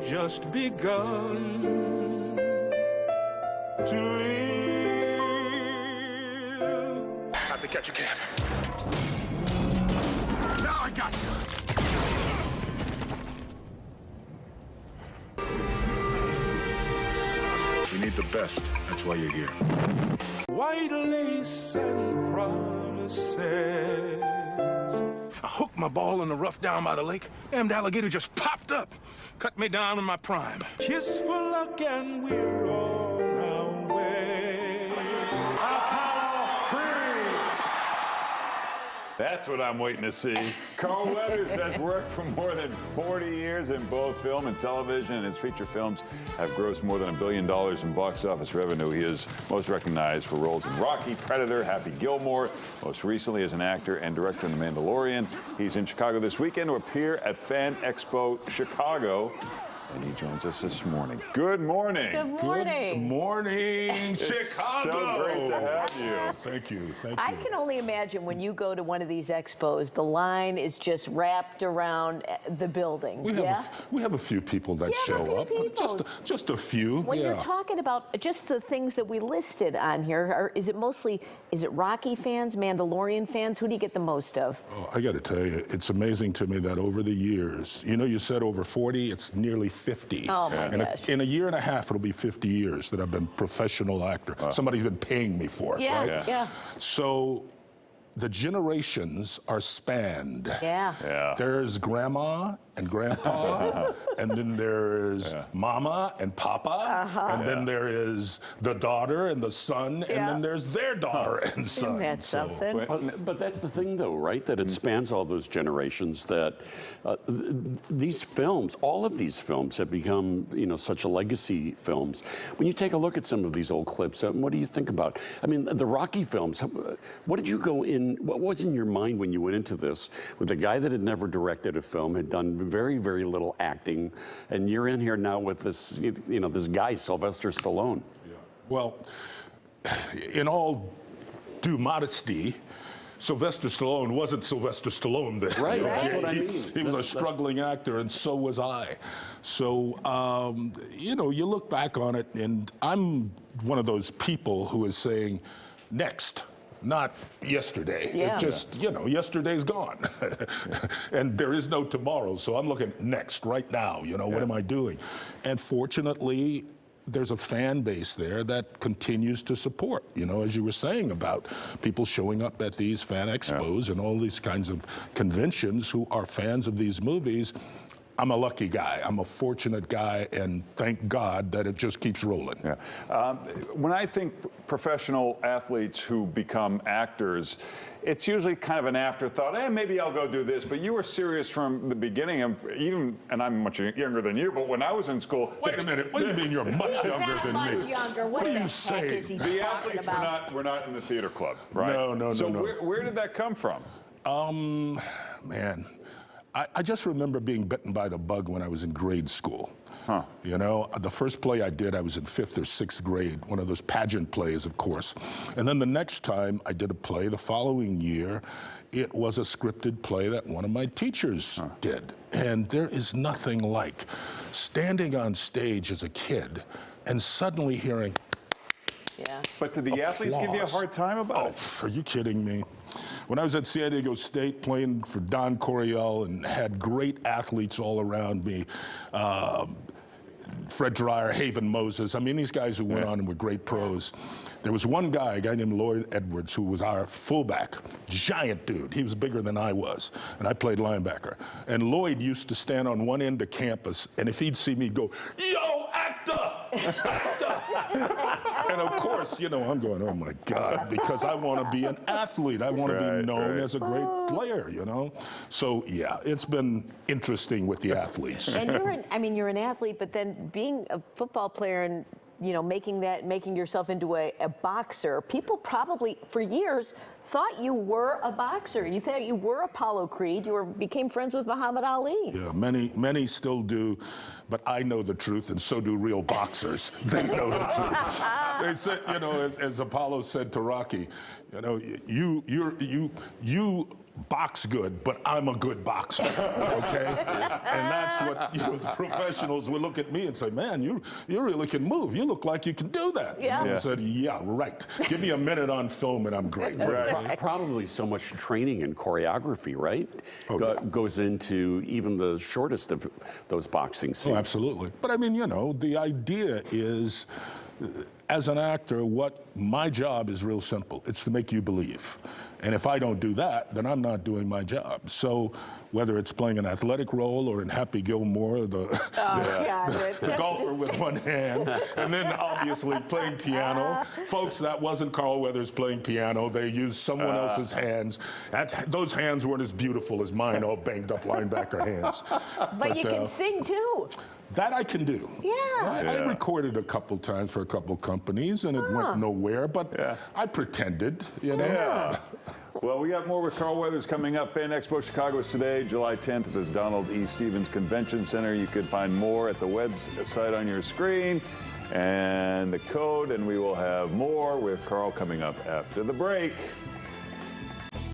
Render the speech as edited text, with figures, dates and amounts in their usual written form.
just begun to live. I think catch a cab. Now I got you. You need the best. That's why you're here. White lace and promises. I hooked my ball in the rough down by the lake. Damned alligator just popped up. Cut me down in my prime. Kiss for luck and we're on our way. That's what I'm waiting to see. Carl Weathers has worked for more than 40 years in both film and television, and his feature films have grossed more than $1 billion in box office revenue. He is most recognized for roles in Rocky, Predator, Happy Gilmore, most recently as an actor and director in The Mandalorian. He's in Chicago this weekend to appear at Fan Expo Chicago. And he joins us this morning. Good morning. Good morning. Good morning, Chicago. So great to have you. Thank you. Thank you. I can only imagine when you go to one of these expos, the line is just wrapped around the building. We have a few people that You have a show few up. people. Just a few. When yeah. you're talking about just the things that we listed on here, is it Rocky fans, Mandalorian fans? Who do you get the most of? Oh, I got to tell you, it's amazing to me that over the years, you said over 40, it's nearly 50. Oh, my gosh. In a year and a half, it'll be 50 years that I've been professional actor. Somebody's been paying me for it, Yeah, right? yeah. So the generations are spanned. Yeah. There's grandma and grandpa, and then there's mama and papa, and then there is the daughter and the son, and then there's their daughter and son. Isn't that something? But that's the thing, though, right? That it spans all those generations. That these films, all of these films, have become, such a legacy films. When you take a look at some of these old clips, what do you think about? I mean, the Rocky films. What did you go in? What was in your mind when you went into this with a guy that had never directed a film, had done very, very little acting, and you're in here now with this, this guy, Sylvester Stallone? Yeah. Well, in all due modesty, Sylvester Stallone wasn't Sylvester Stallone then. Right, that's what I mean. He was a struggling actor, and so was I. So, you look back on it, and I'm one of those people who is saying, next. Not yesterday. Yeah. It just, yesterday's gone. And there is no tomorrow. So I'm looking next, right now. What am I doing? And fortunately, there's a fan base there that continues to support, as you were saying about people showing up at these fan expos and all these kinds of conventions who are fans of these movies. I'm a lucky guy. I'm a fortunate guy, and thank God that it just keeps rolling. Yeah. When I think professional athletes who become actors, it's usually kind of an afterthought. Maybe I'll go do this. But you were serious from the beginning, and I'm much younger than you. But when I was in school, wait a minute. What do you mean you're much younger than me? Much younger. What are the you heck saying? is he the talking athletes about? were not in the theater club, right? No. So where did that come from? Man. I just remember being bitten by the bug when I was in grade school. The first play I did, I was in 5th or 6th grade, one of those pageant plays, of course. And then the next time I did a play, the following year, it was a scripted play that one of my teachers did. And there is nothing like standing on stage as a kid and suddenly hearing, Yeah. But did the athletes give you a hard time about it? Are you kidding me? When I was at San Diego State playing for Don Coryell and had great athletes all around me, Fred Dreyer, Haven Moses, these guys who went on and were great pros. There was one guy, a guy named Lloyd Edwards, who was our fullback, giant dude. He was bigger than I was, and I played linebacker. And Lloyd used to stand on one end of campus, and if he'd see me, go, "Yo, actor! Actor!" And of course, I'm going, oh my God, because I want to be an athlete. I want to be known as a great player, So yeah, it's been interesting with the athletes. And you're an athlete, but then being a football player and making yourself into a boxer, people probably for years thought you were a boxer. You thought you were Apollo Creed. You became friends with Muhammad Ali. Yeah, many still do, but I know the truth, and so do real boxers. They know the truth. They said, as Apollo said to Rocky, you box good, but I'm a good boxer, okay? And that's what, the professionals would look at me and say, man, you really can move. You look like you can do that. Yeah. And I said, yeah, right. Give me a minute on film and I'm great. Probably so much training and choreography, right? Goes into even the shortest of those boxing scenes. Oh, absolutely. But I mean, the idea is, as an actor, what my job is real simple. It's to make you believe. And if I don't do that, then I'm not doing my job. So whether it's playing an athletic role or in Happy Gilmore, the golfer with one hand, and then obviously playing piano. Folks, that wasn't Carl Weathers playing piano. They used someone else's hands. Those hands weren't as beautiful as mine, all banged up linebacker hands. But you can sing too. That I can do. Yeah. I recorded a couple times for a couple companies, and it went nowhere, but I pretended, Yeah. Well, we got more with Carl Weathers coming up. Fan Expo Chicago is today, July 10th at the Donald E. Stevens Convention Center. You can find more at the website on your screen and the code, and we will have more with Carl coming up after the break.